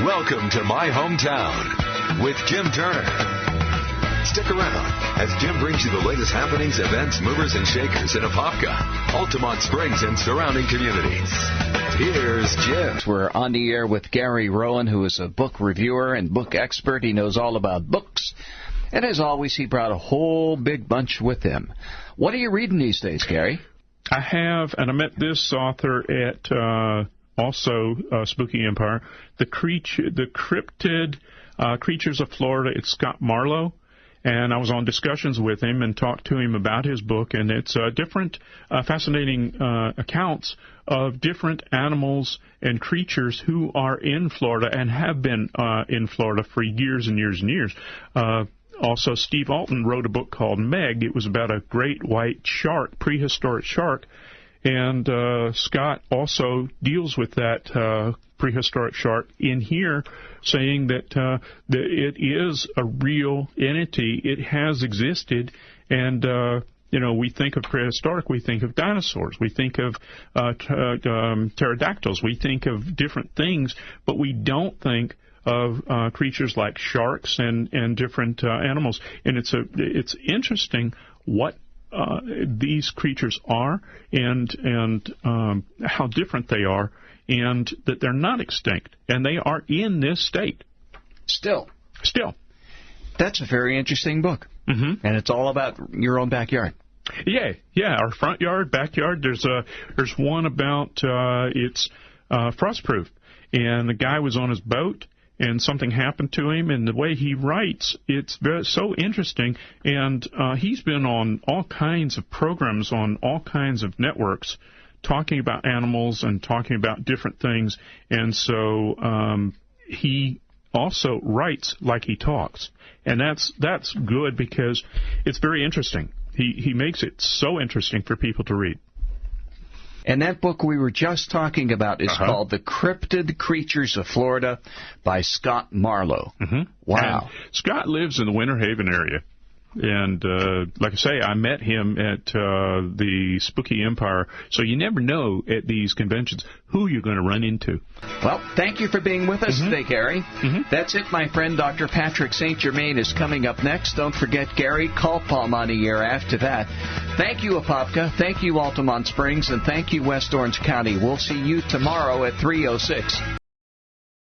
Welcome to My Hometown with Jim Turner. Stick around as Jim brings you the latest happenings, events, movers, and shakers in Apopka, Altamont Springs, and surrounding communities. Here's Jim. We're on the air with Gary Roen, who is a book reviewer and book expert. He knows all about books. And as always, he brought a whole big bunch with him. What are you reading these days, Gary? I have, and I met this author at Spooky Empire, the Cryptid Creatures of Florida. It's Scott Marlowe, and I was on discussions with him and talked to him about his book, and it's different, fascinating accounts of different animals and creatures who are in Florida and have been in Florida for years and years and years. Also, Steve Alton wrote a book called Meg. It was about a great white shark, prehistoric shark, and Scott also deals with that prehistoric shark in here, saying that it is a real entity. It has existed, and we think of prehistoric, we think of dinosaurs, we think of pterodactyls, we think of different things, but we don't think of creatures like sharks and different animals. And it's interesting what these creatures are and how different they are, and that they're not extinct, and they are in this state. Still. That's a very interesting book. Mm-hmm. And it's all about your own backyard. Yeah, our front yard, backyard. There's one about it's frostproof, and the guy was on his boat, and something happened to him, and the way he writes, it's so interesting, and he's been on all kinds of programs on all kinds of networks talking about animals and talking about different things, and so he also writes like he talks, and that's good because it's very interesting. He makes it so interesting for people to read. And that book we were just talking about is called The Cryptid Creatures of Florida by Scott Marlowe. Mm-hmm. Wow. And Scott lives in the Winter Haven area. And like I say, I met him at the Spooky Empire. So you never know at these conventions who you're going to run into. Well, thank you for being with us today, Gary. Mm-hmm. That's it, my friend. Dr. Patrick St. Germain is coming up next. Don't forget Gary Culpalm on the air after that. Thank you, Apopka. Thank you, Altamont Springs. And thank you, West Orange County. We'll see you tomorrow at 3:06.